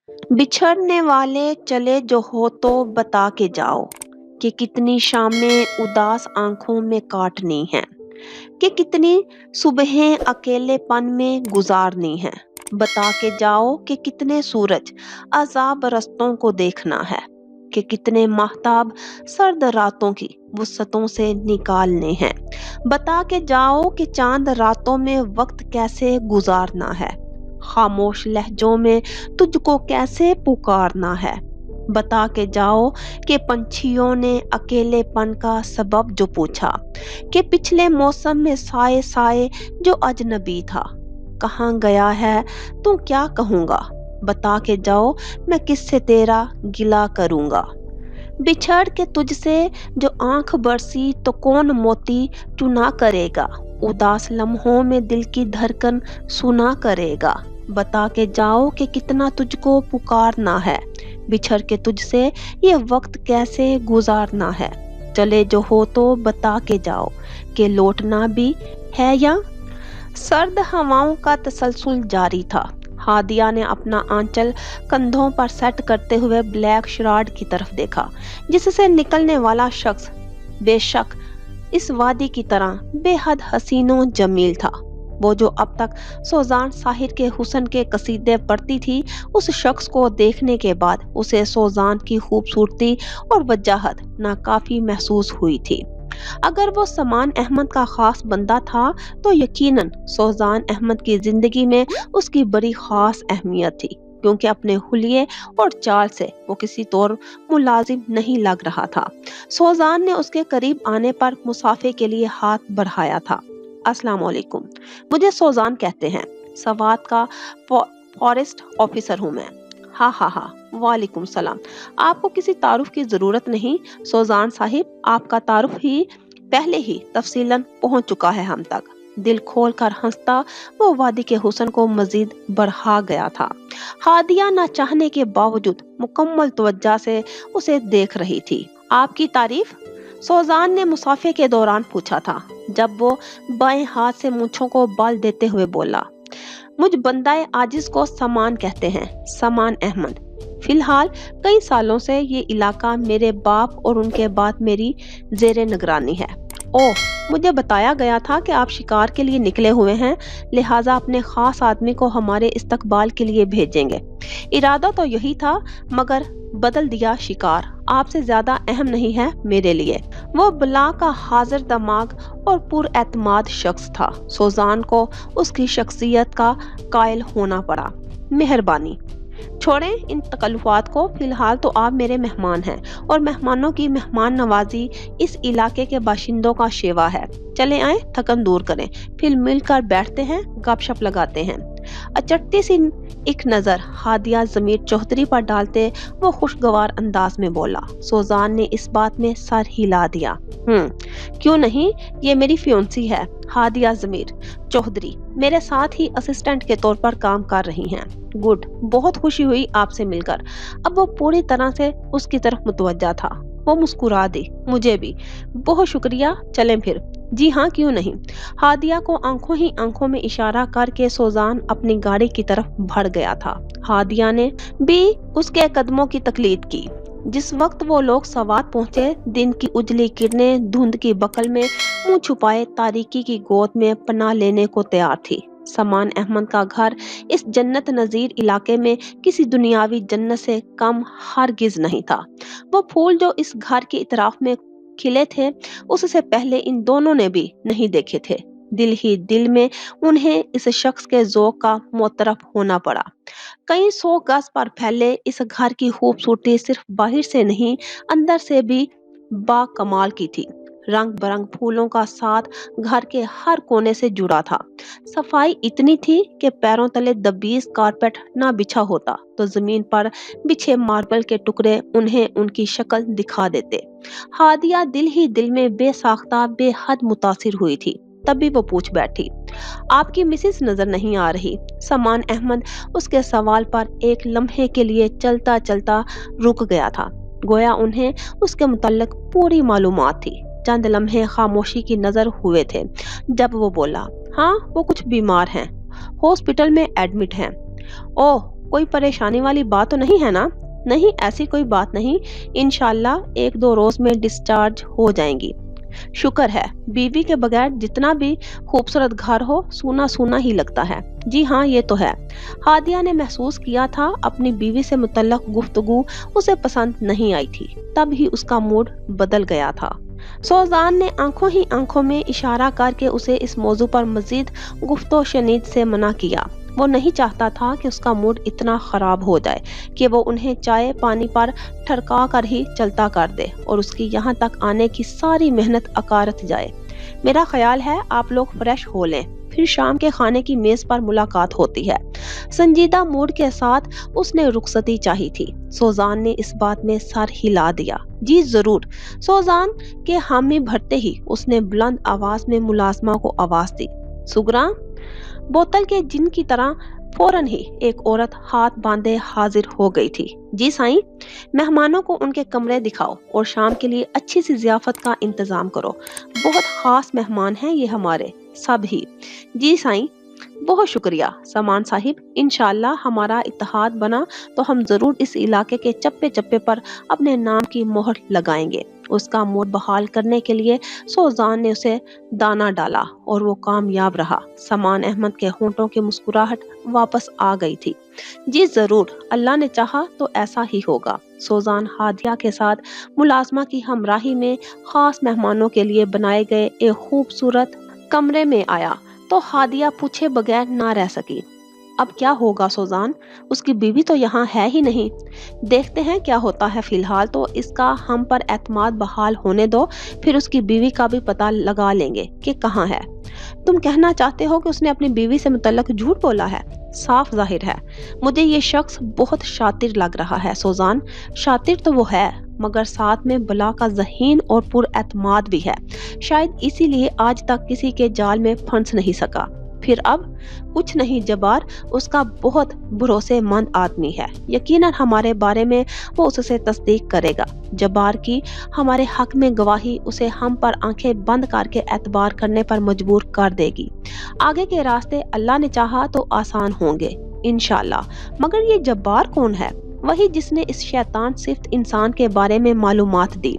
बिछड़ने वाले चले जो हो तो बता के जाओ कि कितनी शामें उदास आंखों में काटनी है, कि कितनी सुबहें अकेलेपन में गुजारनी है। बता के जाओ कि कितने सूरज अज़ाब रस्तों को देखना है, कि कितने माहताब सर्द रातों की वुसअतों से निकालने हैं। बता के जाओ कि चांद रातों में वक्त कैसे गुजारना है, खामोश लहजों में तुझको कैसे पुकारना है। बता के जाओ कि पंछियों ने अकेलेपन का सबब जो पूछा, कि पिछले मौसम में साए साए जो अजनबी था, कहाँ गया है तू क्या कहूँगा। बता के जाओ मैं किससे तेरा गिला करूँगा। बिछड़ के तुझसे जो आंख बरसी तो कौन मोती चुना करेगा, उदास लम्हों में दिल की धड़कन सुना करेगा। बता के जाओ कि कितना तुझको पुकारना है, बिछड़ के तुझसे ये वक्त कैसे गुजारना है। चले जो हो तो बता के जाओ कि लौटना भी है या। सर्द हवाओं का तसलसल जारी था। हादिया ने अपना आंचल कंधों पर सेट करते हुए ब्लैक शराड की तरफ देखा, जिससे निकलने वाला शख्स बेशक इस वादी की तरह बेहद हसीनो जमील था। वो जो अब तक सोजान साहिर के हुस्न के कसीदे पढ़ती थी, उस शख्स को देखने के बाद उसे सोजान की खूबसूरती और वजाहत नाकाफी महसूस हुई थी। अगर वो समान अहमद का खास बंदा था तो यकीनन सोजान अहमद की जिंदगी में उसकी बड़ी खास अहमियत थी, क्योंकि अपने हुलिये और चाल से वो किसी तौर मुलाजिम नहीं लग रहा था। सोजान ने उसके करीब आने पर मुसाफे के लिए हाथ बढ़ाया था। अस्सलाम वालेकुम, मुझे सोजान कहते हैं, सवात का फॉरेस्ट ऑफिसर हूँ मैं। हाँ हाँ हाँ, वालेकुम सलाम। आपको किसी तारुफ की जरूरत नहीं सोजान साहिब, आपका तारुफ ही पहले ही तफसीलन पहुंच चुका है हम तक। दिल खोल कर हंसता वो वादी के हुस्न को मजीद बढ़ा गया था। हादिया ना चाहने के बावजूद मुकम्मल तवज्जो से उसे देख रही थी। आपकी तारीफ? सोजान ने मुसाफे के दौरान पूछा था, जब वो बाएं हाथ से मूंछों को बाल देते हुए बोला। मुझ बंदाए आजिज को समान कहते हैं, समान अहमद। फिलहाल कई सालों से ये इलाका मेरे बाप और उनके बाद मेरी जेरे निगरानी है। ओह, मुझे बताया गया था कि आप शिकार के लिए निकले हुए हैं, लिहाजा अपने खास आदमी को हमारे इस्तकबाल के लिए भेजेंगे। इरादा तो यही था, मगर बदल दिया शिकार आपसे ज्यादा अहम नहीं है मेरे लिए। वो बला का हाजिर दिमाग और पुरएतमाद शख्स था। सोजान को उसकी शख्सियत का कायल होना पड़ा। मेहरबानी, छोड़ें इन तकल्लुफात को, फिलहाल तो आप मेरे मेहमान हैं और मेहमानों की मेहमान नवाजी इस इलाके के बाशिंदों का शेवा है। चले आए, थकन दूर करें, फिर मिलकर बैठते हैं, गपशप लगाते हैं। अचट्टी सी एक नजर हादिया जमीर चौधरी पर डालते वो खुशगवार अंदाज में बोला। सोजान ने इस बात में सर हिला दिया। क्यों नहीं, ये मेरी फियोंसी है, हादिया जमीर चौधरी, मेरे साथ ही असिस्टेंट के तौर पर काम कर रही हैं। गुड, बहुत खुशी हुई आपसे मिलकर। अब वो पूरी तरह से उसकी तरफ मुतवज्जा था। वो मुस्कुरा दी। मुझे भी, बहुत शुक्रिया, चलें फिर। जी हाँ, क्यों नहीं। हादिया को आंखों ही आंखों में इशारा करके सोजान अपनी गाड़ी की तरफ बढ़ गया था। हादिया ने भी उसके कदमों की तकलीद की। जिस वक्त वो लोग सवात पहुंचे, दिन की उजली किरणें धुंध की बकल में मुंह छुपाए तारीकी की गोद में पनाह लेने को तैयार थी। समान अहमद का घर इस जन्नत नजीर इलाके में किसी दुनियावी जन्नत से कम हरगिज नहीं था। वो फूल जो इस घर की इतराफ में खिले थे, उससे पहले इन दोनों ने भी नहीं देखे थे। दिल ही दिल में उन्हें इस शख्स के ज़ौक़ का मुतरफ होना पड़ा। कई 100 गज पर फैले इस घर की खूबसूरती सिर्फ बाहर से नहीं, अंदर से भी बाकमाल की थी। रंग बरंग फूलों का साथ घर के हर कोने से जुड़ा था। सफाई इतनी थी कि पैरों तले दबीज कारपेट ना बिछा होता तो जमीन पर बिछे मार्बल के टुकड़े उन्हें उनकी शक्ल दिखा देते। हादिया दिल ही दिल में बेसाख्ता बेहद मुतासिर हुई थी। तभी वो पूछ बैठी, आपकी मिसेस नजर नहीं आ रही। समान अहमद उसके सवाल पर एक लम्हे के लिए चलता चलता रुक गया था, गोया उन्हें उसके मुतल्लिक पूरी मालूमात थी। चंद लम्हे खामोशी की नजर हुए थे, जब वो बोला, हाँ वो कुछ बीमार हैं, हॉस्पिटल में एडमिट हैं। ओह, कोई परेशानी वाली बात तो नहीं है ना? नहीं, ऐसी कोई बात नहीं, इंशाल्लाह 1-2 रोज में डिस्चार्ज हो जाएंगी। शुक्र है, बीवी के बगैर जितना भी खूबसूरत घर हो, सूना सूना ही लगता है। जी हाँ, ये तो है। हादिया ने महसूस किया था अपनी बीवी से मुतल्लक गुफ्तगू उसे पसंद नहीं आई थी, तब ही उसका मूड बदल गया था। सोजान ने आंखों ही आंखों में इशारा करके उसे इस मौजू पर मजीद गुफ्तो शनीद से मना किया। वो नहीं चाहता था कि उसका मूड इतना खराब हो जाए कि वो उन्हें चाय पानी पर ठरका कर ही चलता कर दे और उसकी यहाँ तक आने की सारी मेहनत अकारत जाए। मेरा ख्याल है आप लोग फ्रेश हो लें, फिर शाम के खाने की मेज पर मुलाकात होती है। संजीदा मूड के साथ उसने रुखसती चाही थी। सोजान ने इस बात में सर हिला दिया। जी जरूर। सोजान के हामी भरते ही उसने बुलंद आवाज में मुलाजमा को आवाज दी। सुगरा। बोतल के जिन की तरह फौरन ही एक औरत हाथ बांधे हाजिर हो गई थी। जी साईं, मेहमानों को उनके कमरे दिखाओ और शाम के लिए अच्छी सी जियाफत का इंतजाम करो। बहुत खास मेहमान हैं ये हमारे सब ही। जी साईं, बहुत शुक्रिया सामान साहिब, इंशाल्लाह हमारा इत्तेहाद बना तो हम जरूर इस इलाके के चप्पे चप्पे पर अपने नाम की मोहर लगाएंगे। उसका मूड बहाल करने के लिए सोजान ने उसे दाना डाला और वो कामयाब रहा। समान अहमद के होंठों की मुस्कुराहट वापस आ गई थी। जी जरूर, अल्लाह ने चाहा तो ऐसा ही होगा। सोजान हादिया के साथ मुलाजमा की हमराही में खास मेहमानों के लिए बनाए गए एक खूबसूरत कमरे में आया तो हादिया पूछे बगैर ना रह सकी। अब क्या होगा सोजान, उसकी बीवी तो यहाँ है ही नहीं। देखते हैं क्या होता है, फिलहाल तो इसका हम पर एतमाद बहाल होने दो, फिर उसकी बीवी का भी पता लगा लेंगे कि कहाँ है। तुम कहना चाहते हो कि उसने अपनी बीवी से मुतल्लक झूठ बोला है? साफ जाहिर है। मुझे ये शख्स बहुत शातिर लग रहा है सोजान। शातिर तो वो है, मगर साथ में बला का ज़हीन और पुरएतमाद भी है। शायद इसीलिए आज तक किसी के जाल में फंस नहीं सका। फिर अब कुछ नहीं जब्बार, उसका बहुत भरोसेमंद आदमी है। यकीनन हमारे बारे में वो उससे तस्दीक करेगा। जब्बार की हमारे हक में गवाही उसे हम पर आंखें बंद करके एतबार करने पर मजबूर कर देगी। आगे के रास्ते अल्लाह ने चाहा तो आसान होंगे इंशाल्लाह। मगर ये जब्बार कौन है? वही जिसने इस शैतान सिफ्त इंसान के बारे में मालूमात दी।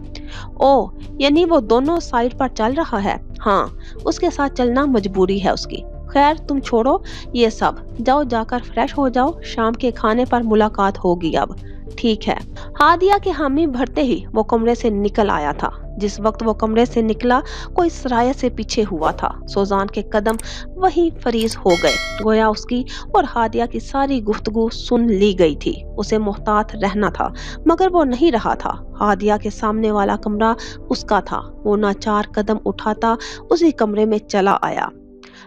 ओ, यानी वो दोनों साइड पर चल रहा है। हाँ, उसके साथ चलना मजबूरी है उसकी। खैर तुम छोड़ो ये सब, जाओ जाकर फ्रेश हो जाओ, शाम के खाने पर मुलाकात होगी अब। ठीक है। हादिया के हामी भरते ही वो कमरे से निकल आया था। जिस वक्त वो कमरे से निकला, कोई सराय से पीछे हुआ था। सोजान के कदम वही फरीज हो गए, गोया उसकी और हादिया की सारी गुफ्तगू सुन ली गई थी। उसे मोहतात रहना था, मगर वो नहीं रहा था। हादिया के सामने वाला कमरा उसका था। वो ना 4 कदम उठाता उसी कमरे में चला आया।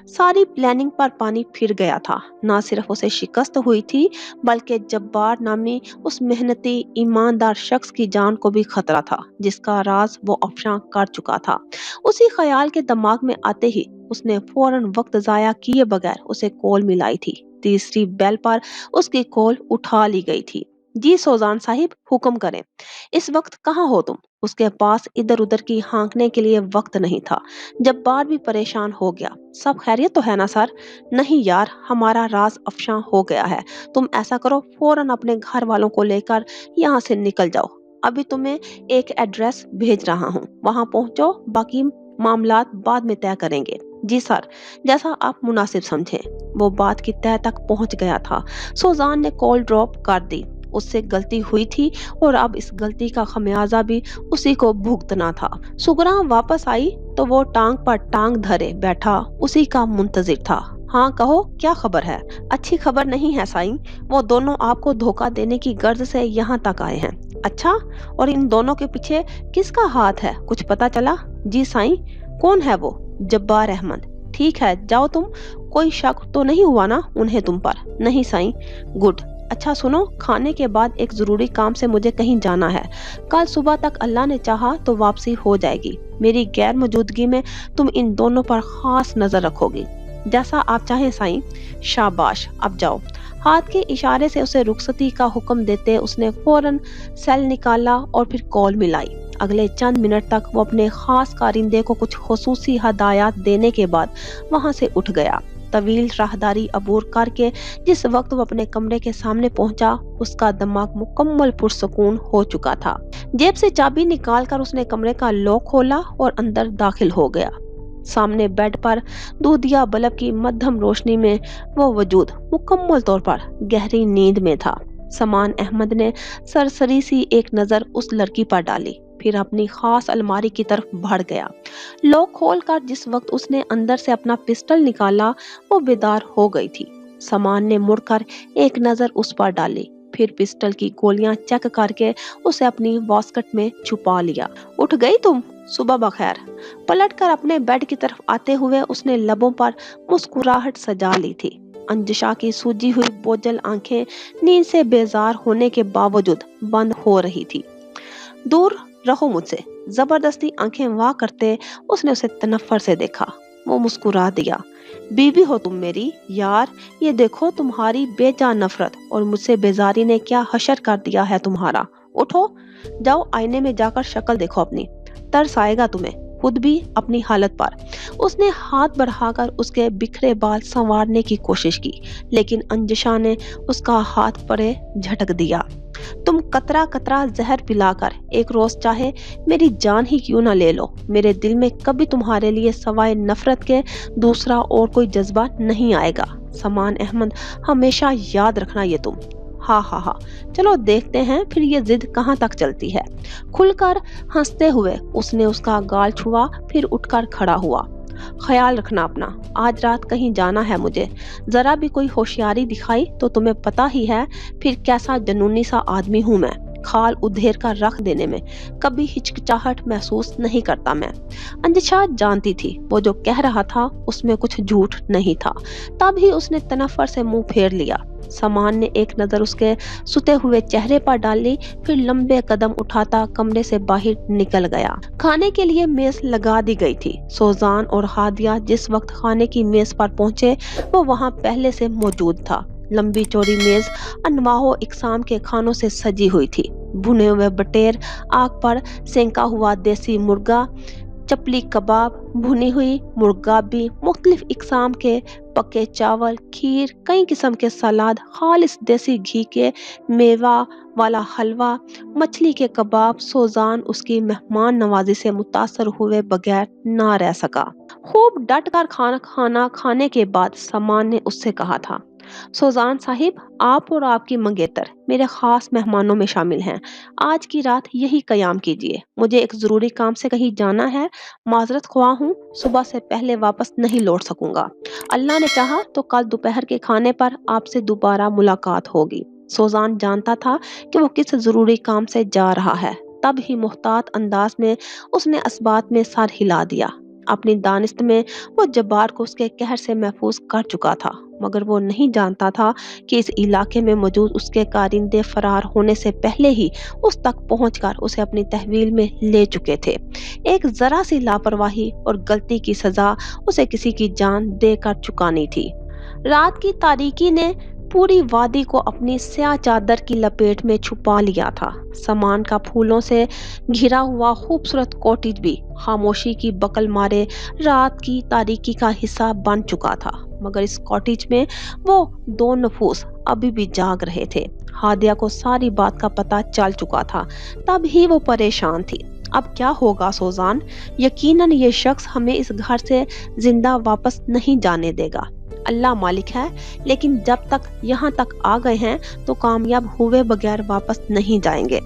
सारी प्लानिंग पर पानी फिर गया था। ना सिर्फ उसे शिकस्त हुई थी, बल्कि जब्बार नामी उस मेहनती ईमानदार शख्स की जान को भी खतरा था, जिसका राज वो अफशा कर चुका था। उसी ख्याल के दिमाग में आते ही उसने फौरन वक्त जाया किए बगैर उसे कॉल मिलाई थी। तीसरी बेल पर उसकी कॉल उठा ली गई थी। जी सोजान साहिब, हुक्म करें। इस वक्त कहाँ हो तुम? उसके पास इधर उधर की हाँकने के लिए वक्त नहीं था। जब्बार भी परेशान हो गया। सब खैरियत तो है ना सर? नहीं यार, हमारा राज अफशा हो गया है। तुम ऐसा करो, फौरन अपने घर वालों को लेकर यहाँ से निकल जाओ। अभी तुम्हें एक एड्रेस भेज रहा हूँ, वहाँ पहुँचो, बाकी मामलात बाद में तय करेंगे। जी सर, जैसा आप मुनासिब समझें। वो बात की तह तक पहुंच गया था। सोजान ने कॉल ड्रॉप कर दी। उससे गलती हुई थी और अब इस गलती का खमियाजा भी उसी को भुगतना था। सुगरा वापस आई तो वो टांग पर टांग धरे बैठा उसी का मुंतजिर था। हाँ कहो, क्या खबर है? अच्छी खबर नहीं है साईं, वो दोनों आपको धोखा देने की गर्ज से यहाँ तक आए हैं। अच्छा, और इन दोनों के पीछे किसका हाथ है, कुछ पता चला? जी साईं। कौन है वो? जब्बार अहमद। ठीक है, जाओ तुम। कोई शक तो नहीं हुआ ना उन्हें तुम पर? नहीं साईं। गुड। अच्छा सुनो, खाने के बाद एक जरूरी काम से मुझे कहीं जाना है। कल सुबह तक अल्लाह ने चाहा तो वापसी हो जाएगी। मेरी गैर मौजूदगी में तुम इन दोनों पर खास नजर रखोगी। जैसा आप चाहें साईं। शाबाश, अब जाओ। हाथ के इशारे से उसे रुखसती का हुक्म देते उसने फौरन सेल निकाला और फिर कॉल मिलाई। अगले चंद मिनट तक वो अपने खास कारिंदे को कुछ खुसूसी हदायत देने के बाद वहां से उठ गया। طویل راہداری عبور کر کے جس وقت وہ اپنے کمرے کے سامنے پہنچا اس کا دماغ مکمل پرسکون ہو چکا تھا۔ جیب سے چابی نکال کر اس نے کمرے کا لاک کھولا اور اندر داخل ہو گیا۔ سامنے بیڈ پر دودھیا بلب کی مدھم روشنی میں وہ وجود مکمل طور پر گہری نیند میں تھا۔ سامان احمد نے سرسری سی ایک نظر اس لڑکی پر ڈالی، پھر اپنی خاص الماری کی طرف بڑھ گیا۔ لاک کھول کر جس وقت اس نے اندر سے اپنا پسٹل نکالا وہ بیدار ہو گئی تھی۔ سامان نے مڑ کر ایک نظر اس پر ڈالی، پھر پسٹل کی گولیاں چیک کر کے اسے اپنی واسکٹ میں چھپا لیا۔ اٹھ گئی تم؟ صبح بخیر۔ پلٹ کر اپنے بیڈ کی طرف آتے ہوئے اس نے لبوں پر مسکراہٹ سجا لی تھی۔ انجشا کی سوجی ہوئی بوجھل آنکھیں نیند سے بیزار ہونے کے باوجود بند ہو رہی تھی۔ دور رہو مجھ سے، زبردستی آنکھیں واہ کرتے اس نے اسے تنفر سے دیکھا۔ وہ مسکرا دیا۔ بیوی ہو تم میری؟ یار یہ دیکھو تمہاری بے جان نفرت اور مجھ سے بیزاری نے کیا حشر کر دیا ہے تمہارا۔ اٹھو، جاؤ آئینے میں جا کر شکل دیکھو اپنی، ترس آئے گا تمہیں خود بھی اپنی حالت پر۔ اس نے ہاتھ بڑھا کر اس کے بکھرے بال سنوارنے کی کوشش کی، لیکن انجشا نے اس کا ہاتھ پرے جھٹک دیا۔ تم قطرہ قطرہ زہر پلا کر ایک روز چاہے میری جان ہی کیوں نہ لے لو، میرے دل میں کبھی تمہارے لیے سوائے نفرت کے دوسرا اور کوئی جذبہ نہیں آئے گا۔ سامان احمد، ہمیشہ یاد رکھنا یہ تم۔ ہاں ہاں ہاں، چلو دیکھتے ہیں پھر یہ ضد کہاں تک چلتی ہے۔ کھل کر ہنستے ہوئے اس نے اس کا گال چھوا، پھر اٹھ کر کھڑا ہوا۔ خیال رکھنا اپنا، آج رات کہیں جانا ہے مجھے، ذرا بھی کوئی ہوشیاری دکھائی تو تمہیں پتہ ہی ہے پھر کیسا جنونی سا آدمی ہوں میں، کھال ادھیر کر رکھ دینے میں کبھی ہچکچاہٹ محسوس نہیں کرتا میں۔ انجشا جانتی تھی وہ جو کہہ رہا تھا اس میں کچھ جھوٹ نہیں تھا، تب ہی اس نے تنفر سے منہ پھیر لیا۔ سامان نے ایک نظر اس کے ستے ہوئے چہرے پر ڈالی، پھر لمبے قدم اٹھاتا کمرے سے باہر نکل گیا۔ کھانے کے لیے میز لگا دی گئی تھی۔ سوزان اور ہادیہ جس وقت کھانے کی میز پر پہنچے وہ وہاں پہلے سے موجود تھا۔ لمبی چوڑی میز انواع و اقسام کے کھانوں سے سجی ہوئی تھی۔ بھنے ہوئے بٹیر، آگ پر سینکا ہوا دیسی مرغا، چپلی کباب، بھنی ہوئی مرغابی، مختلف اقسام کے پکے چاول، کھیر، کئی قسم کے سلاد، خالص دیسی گھی کے میوہ والا حلوہ، مچھلی کے کباب۔ سوزان اس کی مہمان نوازی سے متاثر ہوئے بغیر نہ رہ سکا۔ خوب ڈٹ کر کھانا کھانے کے بعد سامان نے اس سے کہا تھا، سوزان صاحب، آپ اور آپ کی منگیتر میرے خاص مہمانوں میں شامل ہیں، آج کی رات یہی قیام کیجیے، مجھے ایک ضروری کام سے کہیں جانا ہے، معذرت خواہ ہوں، صبح سے پہلے واپس نہیں لوٹ سکوں گا، اللہ نے چاہا تو کل دوپہر کے کھانے پر آپ سے دوبارہ ملاقات ہوگی۔ سوزان جانتا تھا کہ وہ کس ضروری کام سے جا رہا ہے، تب ہی محتاط انداز میں اس نے اسبات میں سر ہلا دیا۔ اپنی دانست میں وہ جبار کو اس کے قہر سے محفوظ کر چکا تھا، مگر وہ نہیں جانتا تھا کہ اس علاقے میں موجود اس کے کارندے فرار ہونے سے پہلے ہی اس تک پہنچ کر اسے اپنی تحویل میں لے چکے تھے۔ ایک ذرا سی لاپرواہی اور غلطی کی سزا اسے کسی کی جان دے کر چکانی تھی۔ رات کی تاریکی نے پوری وادی کو اپنی سیاہ چادر کی لپیٹ میں چھپا لیا تھا۔ سامان کا پھولوں سے گھرا ہوا خوبصورت کوٹیج بھی خاموشی کی بکل مارے رات کی تاریکی کا حصہ بن چکا تھا، مگر اس کوٹیج میں وہ دو نفوس ابھی بھی جاگ رہے تھے۔ ہادیہ کو ساری بات کا پتہ چل چکا تھا، تب ہی وہ پریشان تھی۔ اب کیا ہوگا سوزان؟ یقیناً یہ شخص ہمیں اس گھر سے زندہ واپس نہیں جانے دے گا، اللہ مالک ہے، لیکن جب تک یہاں تک آ گئے ہیں تو کامیاب ہوئے بغیر واپس نہیں جائیں گے۔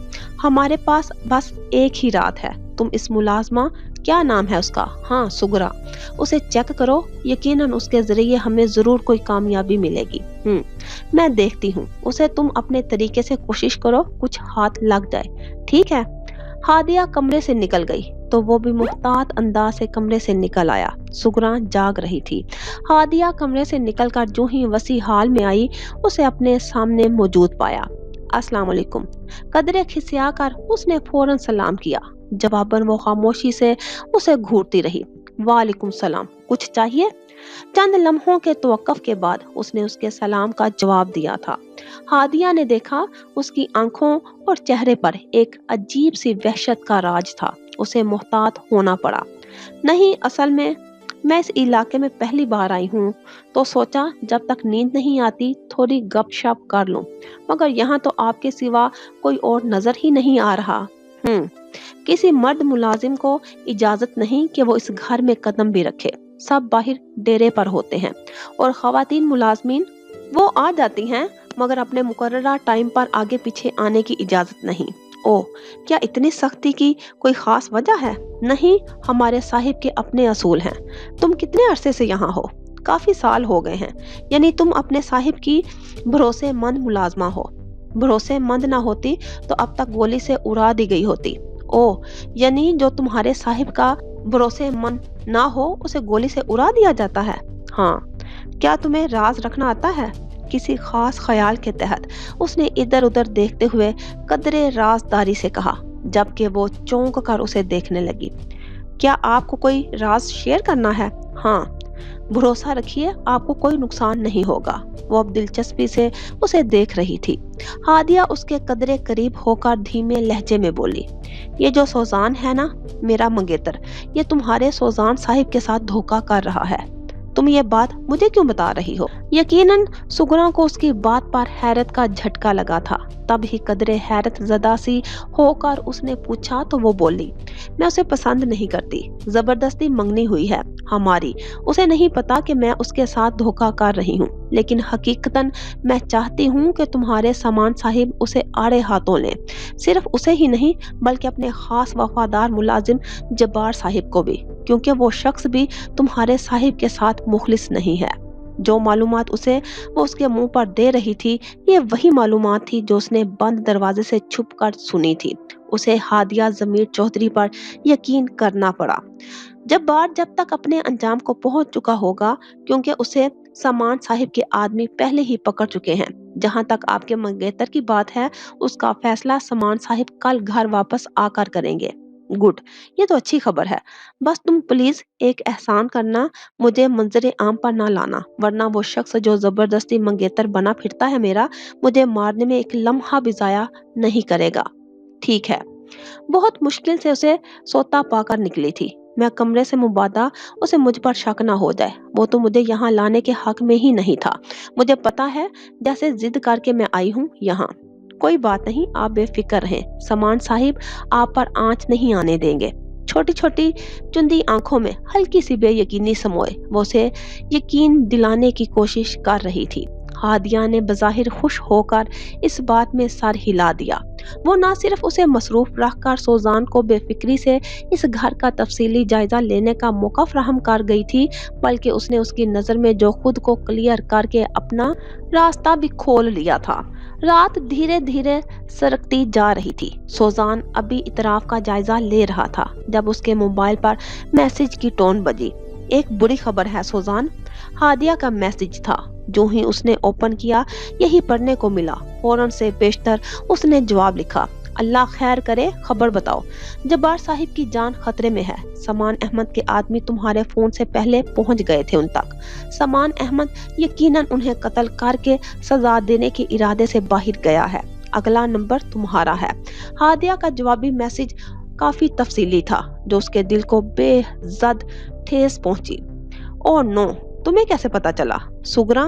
ہمارے پاس بس ایک ہی رات ہے۔ تم اس ملازمہ، کیا نام ہے اس کا؟ ہاں، سگرا، اسے چیک کرو، یقیناً اس کے ذریعے ہمیں ضرور کوئی کامیابی ملے گی۔ میں دیکھتی ہوں، اسے تم اپنے طریقے سے کوشش کرو کچھ ہاتھ لگ جائے، ٹھیک ہے؟ ہادیہ کمرے سے نکل گئی تو وہ بھی محتاط انداز سے کمرے سے نکل آیا۔ سگرا جاگ رہی تھی۔ ہادیہ کمرے سے نکل کر جو ہی وسیع ہال میں آئی اسے اپنے سامنے موجود پایا۔ السلام علیکم، قدرے کھسیا کر اس نے فوراً سلام کیا۔ جواباً وہ خاموشی سے اسے گھورتی رہی۔ وعلیکم السلام، کچھ چاہیے؟ چند لمحوں کے توقف کے بعد اس نے اس کے سلام کا جواب دیا تھا۔ ہادیہ نے دیکھا اس کی آنکھوں اور چہرے پر ایک عجیب سی وحشت کا راج تھا۔ اسے محتاط ہونا پڑا۔ نہیں، اصل میں मैं इस इलाके में पहली बार आई हूँ, तो सोचा जब तक नींद नहीं आती थोड़ी गपशप कर लूं, मगर यहाँ तो आपके सिवा कोई और नजर ही नहीं आ रहा। किसी मर्द मुलाजिम को इजाजत नहीं कि वो इस घर में कदम भी रखे। सब बाहर डेरे पर होते हैं और खवातीन मुलाजमीन वो आ जाती हैं, मगर अपने मुकर्ररा टाइम पर आगे पीछे आने की इजाजत नहीं। ओह, क्या इतनी सख्ती की कोई खास वजह है? नहीं, हमारे साहिब के अपने असूल हैं। तुम कितने अरसे से यहाँ हो? काफी साल हो गए हैं। यानी तुम अपने साहिब की भरोसेमंद मुलाजमा हो। भरोसेमंद ना होती तो अब तक गोली से उड़ा दी गई होती। ओह, यानी जो तुम्हारे साहिब का भरोसेमंद ना हो उसे गोली से उड़ा दिया जाता है। हाँ, क्या तुम्हें राज रखना आता है? किसी खास ख्याल के तहत उसने इधर उधर देखते हुए कदरे राजदारी से कहा, जबकि वो चौंक कर उसे देखने लगी। क्या आपको कोई राज शेयर करना है? हाँ, भरोसा रखिए, आपको कोई नुकसान नहीं होगा। वो अब दिलचस्पी से उसे देख रही थी। हादिया उसके कदरे करीब होकर धीमे लहजे में बोली, ये जो सोजान है ना, मेरा मंगेतर, ये तुम्हारे सोजान साहिब के साथ धोखा कर रहा है। तुम ये बात मुझे क्यों बता रही हो? यकीनन सुगरा को उसकी बात पर हैरत का झटका लगा था। तब ही कदरे हैरत ज़दा सी होकर उसने पूछा तो वो बोली, मैं उसे पसंद नहीं करती, जबरदस्ती मंगनी हुई है हमारी। उसे नहीं पता कि मैं उसके साथ धोखा कर रही हूँ, लेकिन हकीकतन मैं चाहती हूँ कि तुम्हारे समान साहिब उसे आड़े हाथों लें। सिर्फ उसे ही नहीं बल्कि अपने खास वफादार मुलाजिम जब्बार साहिब को भी, क्योंकि वो शख्स भी तुम्हारे साहिब के साथ मुखलिस नहीं है। जो मालूमात उसे वो उसके मुंह पर दे रही थी, ये वही मालूमात थी जो उसने बंद दरवाजे से छुप कर सुनी थी। उसे हादिया जमीर चौधरी पर यकीन करना पड़ा। जब तक अपने अंजाम को पहुंच चुका होगा, क्योंकि उसे समान साहिब के आदमी पहले ही पकड़ चुके हैं। जहां तक आपके मंगेतर की बात है, उसका फैसला समान साहिब कल घर वापस आकर करेंगे। गुड, ये तो अच्छी खबर है। बस तुम प्लीज एक एहसान करना, मुझे मंजरे आम पर ना लाना, वरना वो शख्स जो जबरदस्ती मंगेतर बना फिरता है मेरा, मुझे मारने में एक लम्हा भी जाया नहीं करेगा। ठीक है। बहुत मुश्किल से उसे सोता पाकर निकली थी। मैं कमरे से मुबादा उसे मुझ पर शक ना हो जाए। वो तो मुझे यहाँ लाने के हक में ही नहीं था। मुझे पता है, जैसे जिद करके मैं आई हूँ यहाँ। कोई बात नहीं, आप बेफिक्र रहें। समान साहिब आप पर आंच नहीं आने देंगे। छोटी छोटी चुंदी आंखों में हल्की सी बेयकीनी समोए वो उसे यकीन दिलाने की कोशिश कर रही थी। हादिया ने बज़ाहिर खुश होकर इस बात में सर हिला दिया। वो न सिर्फ उसे मसरूफ रखकर सोजान को बेफिक्री से इस घर का तफसीली जायजा लेने का मौका फराहम कर गई थी, बल्कि उसने उसकी नजर में जो खुद को क्लियर करके अपना रास्ता भी खोल लिया था। रात धीरे धीरे सरकती जा रही थी। सोजान अभी इतराफ का जायजा ले रहा था जब उसके मोबाइल पर मैसेज की टोन बजी। एक बुरी खबर है सोजान, हादिया का मैसेज था। जो ही उसने ओपन किया, यही पढ़ने को मिला। फौरन से बेशतर उसने जवाब लिखा, अल्लाह खैर करे, खबर बताओ। जब्बार साहिब की जान खतरे में है। समान अहमद के आदमी तुम्हारे फोन से पहले पहुंच गए थे उन तक। समान अहमद यकीनन उन्हें कत्ल करके सजा देने के इरादे से बाहर गया है। अगला नंबर तुम्हारा है। हादिया का जवाबी मैसेज काफी तफसीली था, जो उसके दिल को बेहद ठेस पहुंची। ओ नो, तुम्हें कैसे पता चला? सुगरा?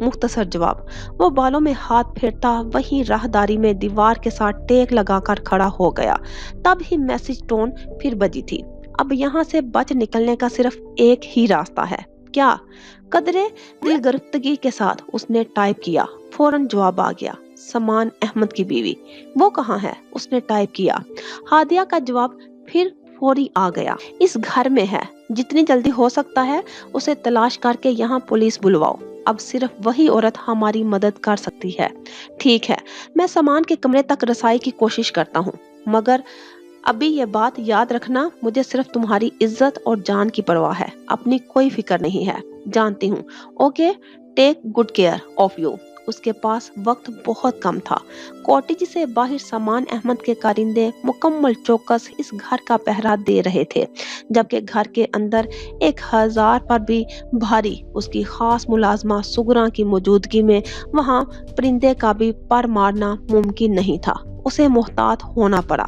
मुख्तसर जवाब। वो बालों में हाथ फेरता वहीं राहदारी में दीवार के साथ टेक लगाकर खड़ा हो गया। तब ही मैसेज टोन फिर बजी थी। अब यहाँ से बच निकलने का सिर्फ एक ही रास्ता है। क्या? कदरे दिलगरफ्तगी के साथ उसने टाइप किया। फौरन जवाब आ गया, समान अहमद की बीवी। वो कहाँ है? उसने टाइप किया। हादिया का जवाब फिर फौरी आ गया, इस घर में है। जितनी जल्दी हो सकता है उसे तलाश करके यहाँ पुलिस बुलवाओ। अब सिर्फ वही औरत हमारी मदद कर सकती है। ठीक है, मैं सामान के कमरे तक रसाई की कोशिश करता हूँ, मगर अभी ये बात याद रखना, मुझे सिर्फ तुम्हारी इज्जत और जान की परवाह है, अपनी कोई फिक्र नहीं है। जानती हूँ। Okay, take good care of you. उसके पास वक्त बहुत कम था। कॉटेज से बाहर समान अहमद के कारिंदे मुकम्मल चौकस इस घर का पहरा दे रहे थे, जबकि घर के अंदर 1000 पर भी भारी उसकी खास मुलाजमा सुगरा की मौजूदगी में वहां परिंदे का भी पर मारना मुमकिन नहीं था। उसे मोहतात होना पड़ा।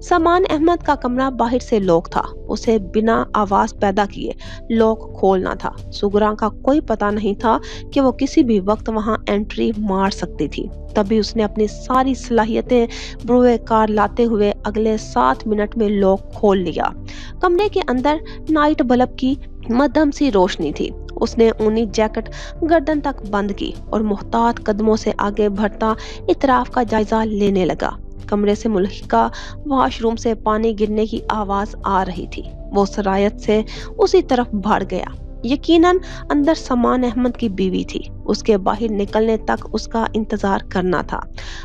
समान अहमद का कमरा बाहर से लॉक था। उसे बिना आवाज पैदा किए लॉक खोलना था। सुगरा का कोई पता नहीं था कि वो किसी भी वक्त वहां एंट्री मार सकती थी। तभी उसने अपनी सारी सलाहियतें बुरे कार लाते हुए अगले 7 मिनट में लॉक खोल लिया। कमरे के अंदर नाइट बल्ब की मध्यम सी रोशनी थी। उसने ऊनी जैकेट गर्दन तक बंद की और मुहतात कदमों से आगे बढ़ता इतराफ का जायजा लेने लगा। कमरे से मुल्हिका वॉशरूम से पानी गिरने की आवाज आ रही थी। वो सरायत से उसी तरफ भाग गया। यकीनन अंदर समान अहमद की बीवी थी। उसके बाहर निकलने तक उसका इंतजार करना था।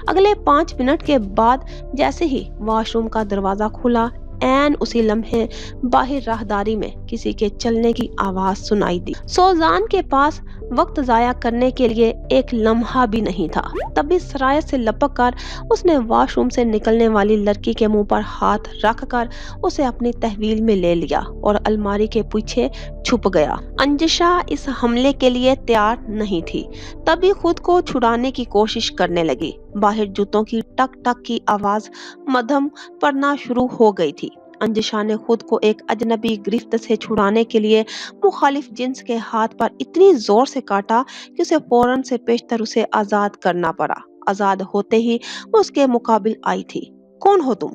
अगले 5 मिनट के बाद जैसे ही वॉशरूम का दरवाजा खुला, ऐन उसी लम्हे बाहर राहदारी में किसी के चलने की आवाज सुनाई दी। सोजान के पास वक्त जाया करने के लिए एक लम्हा भी नहीं था। तभी सरायत से लपक कर उसने वॉशरूम से निकलने वाली लड़की के मुंह पर हाथ रखकर उसे अपनी तहवील में ले लिया और अलमारी के पीछे छुप गया। अंजिशा इस हमले के लिए तैयार नहीं थी। तभी खुद को छुड़ाने की कोशिश करने लगी। बाहर जूतों की टक टक की आवाज मध्यम पड़ना शुरू हो गई थी। अंजिशा ने खुद को एक अजनबी गिरफ्त से छुड़ाने के लिए मुखालिफ जिन्स के हाथ पर इतनी जोर से काटा कि उसे फौरन से पेशतर उसे आजाद करना पड़ा। आजाद होते ही वो उसके मुकाबिल आई थी। कौन हो तुम?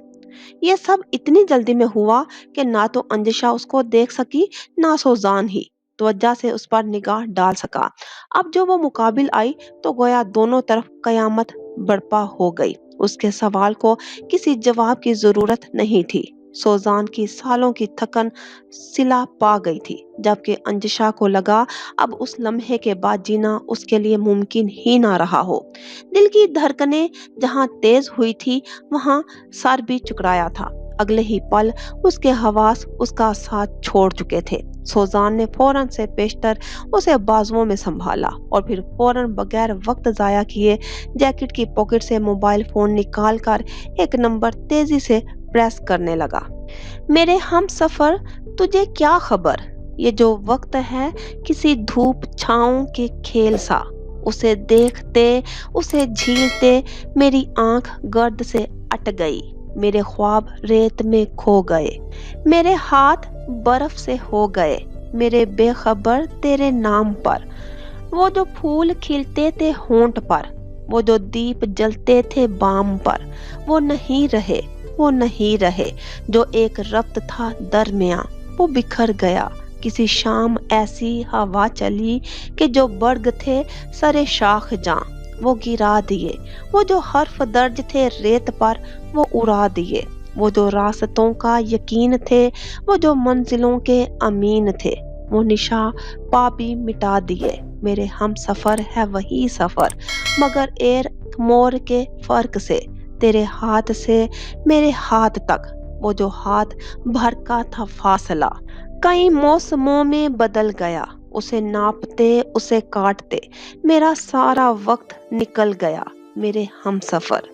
ये सब इतनी जल्दी में हुआ कि ना तो अंजिशा उसको देख सकी, ना सोजान ही तवज्जो से उस पर निगाह डाल सका। अब जो वो मुकाबिल आई तो गोया दोनों तरफ कयामत बर्पा हो गई। उसके सवाल को किसी जवाब की जरूरत नहीं थी। सोजान की सालों की थकन सिला पा गई थी, जबकि अंजिशा को लगा अब उस लम्हे के बाद जीना उसके लिए मुमकिन ही ना रहा हो। दिल की धड़कनें जहां तेज हुई थी, वहां सर भी चुकराया था। अगले ही पल उसके हवास उसका साथ छोड़ चुके थे। सोजान ने फौरन से पेशतर उसे बाजुओं में संभाला और फिर फौरन बगैर वक्त जाया किए जैकेट की पॉकेट से मोबाइल फोन निकालकर एक नंबर तेजी से प्रेस करने लगा। मेरे हम सफर, तुझे क्या खबर? ये जो वक्त है किसी धूप छाँव के खेल सा। उसे देखते, उसे झीलते मेरी आंख गर्द से अट गई। मेरे ख्वाब रेत में खो गए। मेरे हाथ बर्फ से हो गए। मेरे बेखबर तेरे नाम पर। वो जो फूल खिलते थे होंठ पर, वो जो दीप जलते थे बाम पर, वो नहीं रहे, वो नहीं रहे। जो एक रब्त था दरमियां, वो बिखर गया। किसी शाम ऐसी हवा चली कि जो बर्ग थे सरे शाख जां, वो गिरा दिए। वो जो हर्फ दर्ज थे रेत पर, वो उड़ा दिए। वो जो रास्तों का यकीन थे, वो जो मंजिलों के अमीन थे, वो निशा पा भी मिटा दिए। मेरे हम सफर है वही सफर, मगर एक मोर के फर्क से। तेरे हाथ से मेरे हाथ तक, वो जो हाथ भर का था फासला, कई मौसमों में बदल गया। उसे नापते, उसे काटते मेरा सारा वक्त निकल गया। मेरे हम सफर।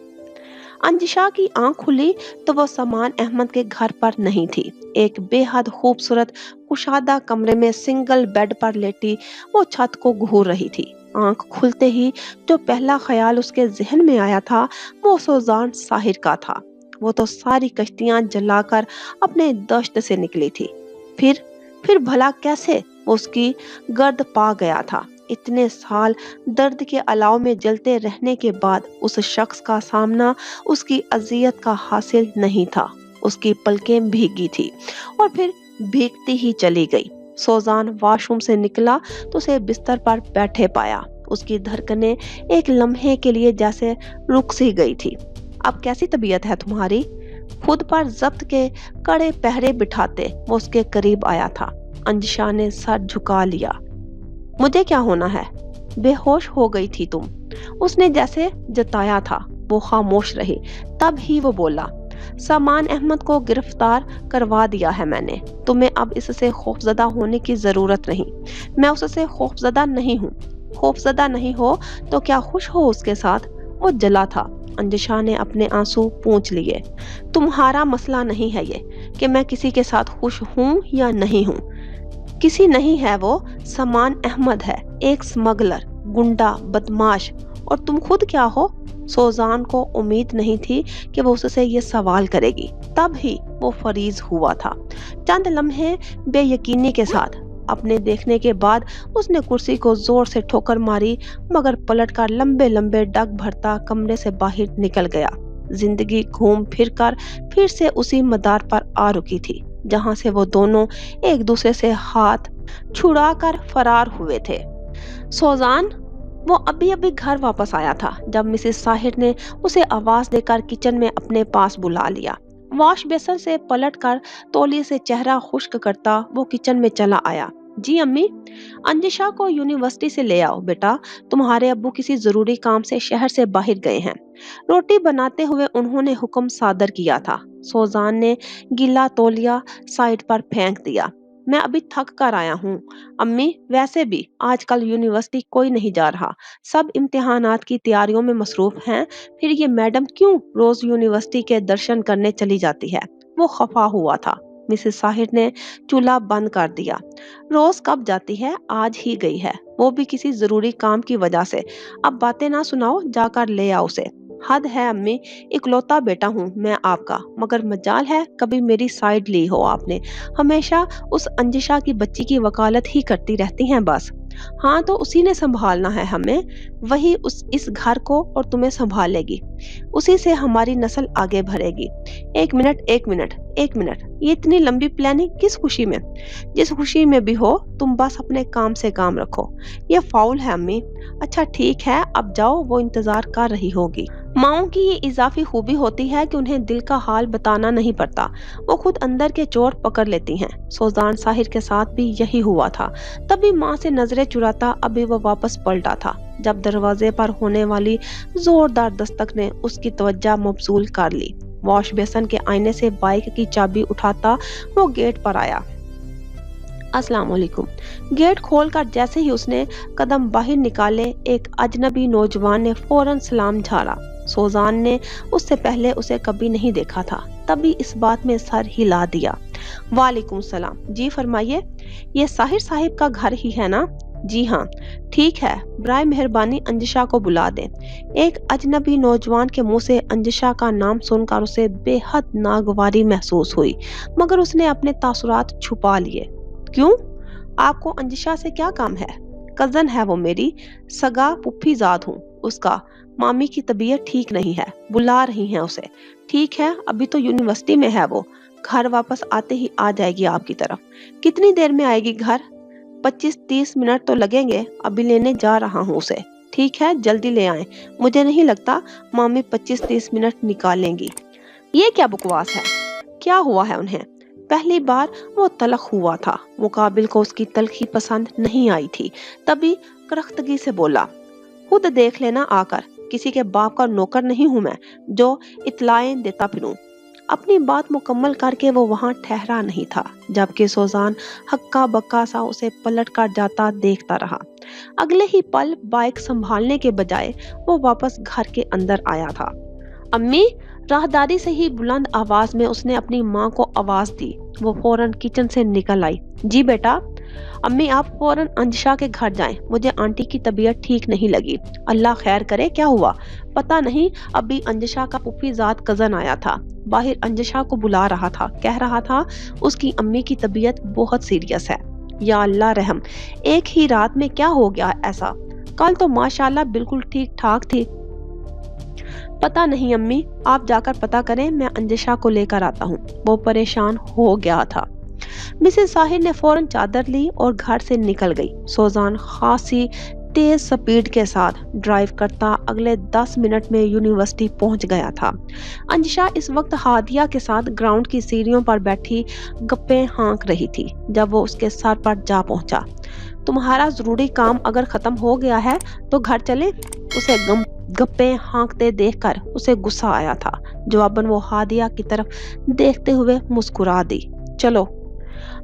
अंजिशा की आंख खुली तो वो समान अहमद के घर पर नहीं थी। एक बेहद खूबसूरत कुशादा कमरे में सिंगल बेड पर लेटी वो छत को घूर रही थी। आंख खुलते ही जो पहला ख्याल उसके जहन में आया था वो सोजान साहिर का था। वो तो सारी कश्तियां जलाकर अपने दश्त से निकली थी। फिर भला कैसे वो उसकी गर्द पा गया था। इतने साल दर्द के अलाव में जलते रहने के बाद उस शख्स का सामना उसकी अजियत का हासिल नहीं था। उसकी पलकें भीगी थी और फिर भीगती ही चली गई। सोजान वॉशरूम से निकला तो उसे बिस्तर पर बैठे पाया। उसकी धड़कनें एक लम्हे के लिए जैसे रुक सी गई थी। अब कैसी तबीयत है तुम्हारी? खुद पर जब्त के कड़े पहरे बिठाते वो उसके करीब आया था। अंजिशा ने सर झुका लिया। मुझे क्या होना है? बेहोश हो गई थी तुम, उसने जैसे जताया था। वो खामोश रही। तब ही वो बोला, समान अहमद को गिरफ्तार करवा दिया है मैंने। तुम्हें अब इससे खौफजदा होने की जरूरत नहीं। मैं उससे खौफजदा नहीं हूँ। खौफजदा नहीं हो तो क्या खुश हो उसके साथ? वो जला था। अंजिशा ने अपने आंसू पोंछ लिए। तुम्हारा मसला नहीं है ये कि मैं किसी के साथ खुश हूँ या नहीं हूँ। किसी नहीं है वो, समान अहमद है, एक स्मगलर, गुंडा, बदमाश। और तुम खुद क्या हो? सोजान को उम्मीद नहीं थी कि वो उससे ये सवाल करेगी। तब ही वो फरीज हुआ था। चंद लम्हे बेयकीनी के साथ अपने देखने के बाद उसने कुर्सी को जोर से ठोकर मारी, मगर पलटकर लंबे लंबे डग भरता कमरे से बाहर निकल गया। जिंदगी घूम फिर कर फिर से उसी मदार पर आ रुकी थी जहां से वो दोनों एक दूसरे से हाथ छुड़ाकर फरार हुए थे। सोजान वो अभी अभी घर वापस आया था जब मिसेस साहिर ने उसे आवाज देकर किचन में अपने पास बुला लिया। वॉश बेसन से पलटकर तौलिए से चेहरा खुश्क करता वो किचन में चला आया। जी अम्मी, अंजिशा को यूनिवर्सिटी से ले आओ बेटा, तुम्हारे अब्बू किसी जरूरी काम से शहर से बाहर गए हैं। रोटी बनाते हुए उन्होंने हुक्म सादर किया था। सोजान ने गीला तौलिया साइड पर फेंक दिया। मैं अभी थक कर आया हूँ अम्मी, वैसे भी आजकल यूनिवर्सिटी कोई नहीं जा रहा, सब इम्तिहानात की तैयारियों में मसरूफ हैं। फिर ये मैडम क्यों रोज यूनिवर्सिटी के दर्शन करने चली जाती है? वो खफा हुआ था। मिसेस साहिर ने चूल्हा बंद कर दिया। रोज कब जाती है, आज ही गई है, वो भी किसी जरूरी काम की वजह से। अब बातें ना सुनाओ, जाकर ले आओ उसे। हद है अम्मी, इकलौता बेटा हूँ मैं आपका, मगर मजाल है कभी मेरी साइड ली हो आपने। हमेशा उस अंजिशा की बच्ची की वकालत ही करती रहती हैं बस। हाँ तो उसी ने संभालना है हमें, वही उस इस घर को और तुम्हें संभालेगी, उसी से हमारी नस्ल आगे बढ़ेगी। एक मिनट एक मिनट एक मिनट, ये इतनी लंबी प्लानिंग किस खुशी में? जिस खुशी में भी हो तुम बस अपने काम से काम रखो। ये फाउल है अम्मी। अच्छा ठीक है, अब जाओ, वो इंतजार कर रही होगी। माओं की ये इजाफी खूबी होती है कि उन्हें दिल का हाल बताना नहीं पड़ता, वो खुद अंदर के चोर पकड़ लेती हैं। सोजान साहिर के साथ भी यही हुआ था। तभी माँ से नजरें चुराता अभी वो वापस पलटा था जब दरवाजे पर होने वाली जोरदार दस्तक ने उसकी तवज्जो मबसूल कर ली। वॉश बेसन के आईने से बाइक की चाबी उठाता वो गेट पर आया। अस्सलाम वालेकुम। गेट खोलकर जैसे ही उसने कदम बाहर निकाले, एक अजनबी नौजवान ने फौरन सलाम झाड़ा। सोजान ने उससे पहले उसे कभी नहीं देखा था, तभी इस बात में सर हिला दिया। वालेकुम सलाम, जी फरमाइए। ये साहिर साहिब का घर ही है ना? जी हाँ। ठीक है, बराए मेहरबानी अंजिशा को बुला दें। एक अजनबी नौजवान के मुंह से अंजिशा का नाम सुनकर उसे बेहद नागवारी महसूस हुई, मगर उसने अपने तासुरात छुपा लिए। क्यों? आपको अंजिशा से क्या काम है? कजन है वो मेरी, सगा पुप्पीजाद हूँ उसका। मामी की तबीयत ठीक नहीं है, बुला रही हैं उसे। ठीक है, अभी तो यूनिवर्सिटी में है वो, घर वापस आते ही आ जाएगी आपकी तरफ। कितनी देर में आएगी घर? 25-30 मिनट तो लगेंगे, अभी लेने जा रहा हूँ उसे। ठीक है, जल्दी ले आए, मुझे नहीं लगता मामी 25-30 मिनट निकालेंगी। ये क्या बकवास है? क्या हुआ है उन्हें? पहली बार वो तलख हुआ था, मुकाबिल को उसकी तलखी पसंद नहीं आई थी। तभी करख्तगी से बोला, खुद देख लेना आकर, किसी के बाप का नौकर नहीं हूं मैं जो इतलाएं देता फिरूं। अपनी बात मुकम्मल करके वो वहां ठहरा नहीं था, जबकि सोजान हक्का बक्का सा उसे पलट कर जाता देखता रहा। अगले ही पल बाइक संभालने के बजाय वो वापस घर के अंदर आया था। अम्मी, राहदारी से ही बुलंद आवाज में उसने अपनी माँ को आवाज दी। वो फौरन किचन से निकल आई। जी बेटा। अम्मी, आप फौरन अंजिशा के घर जाएं, मुझे आंटी की तबीयत ठीक नहीं लगी। अल्लाह खैर करे, क्या हुआ? पता नहीं, अभी अंजिशा का पुप्पीजाद कजन आया था, बाहर अंजिशा को बुला रहा था, कह रहा था उसकी अम्मी की तबीयत बहुत सीरियस है। या अल्लाह रहम, एक ही रात में क्या हो गया ऐसा? कल तो माशाल्लाह बिल्कुल ठीक ठाक थी। पता नहीं अम्मी, आप जाकर पता करें, मैं अंजिशा को लेकर आता हूँ। वो परेशान हो गया था। मिसेस साहिर ने फौरन चादर ली और घर से निकल गई। सोजान खासी तेज स्पीड के साथ ड्राइव करता अगले 10 मिनट में यूनिवर्सिटी पहुंच गया था। अंजिशा इस वक्त हादिया के साथ ग्राउंड की सीढ़ियों पर बैठी गप्पे हाँक रही थी जब वो उसके सर पर जा पहुंचा। तुम्हारा जरूरी काम अगर खत्म हो गया है तो घर चले? उसे गप्पे हाँकते देखकर उसे गुस्सा आया था। जवाबन वो हादिया की तरफ देखते हुए मुस्कुरा दी। चलो।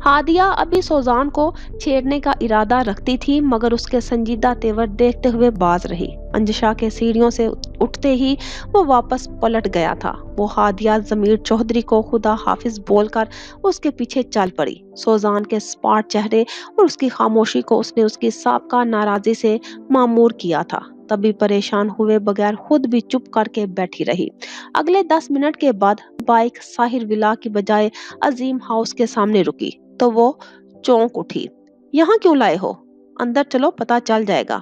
हादिया अभी सोजान को छेड़ने का इरादा रखती थी, मगर उसके संजीदा तेवर देखते हुए बाज रही। अंजिशा के सीढ़ियों से उठते ही वो वापस पलट गया था। वो हादिया जमीर चौधरी को खुदा हाफिज बोलकर उसके पीछे चल पड़ी। सोजान के स्पाट चेहरे और उसकी खामोशी को उसने उसकी साबका नाराजी से मामूर किया था। तभी परेशान हुए बगैर खुद भी चुप करके बैठी रही। अगले 10 मिनट के बाद बाइक साहिर विला की बजाय अजीम हाउस के सामने रुकी तो वो चौंक उठी। यहाँ क्यों लाए हो? अंदर चलो, पता चल जाएगा।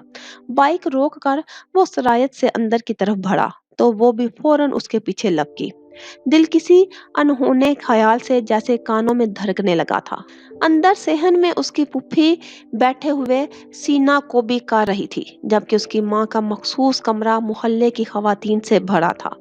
बाइक रोक कर वो सरायत से अंदर की तरफ बढ़ा तो वो भी फौरन उसके पीछे लपकी। दिल किसी अनहोने ख्याल से जैसे कानों में धड़कने लगा था। अंदर सेहन में उसकी पुप्पी बैठे हुए सीना को भी कर रही थी, जबकि उसकी माँ का मखसूस कमरा मोहल्ले की खवातीन से भरा था।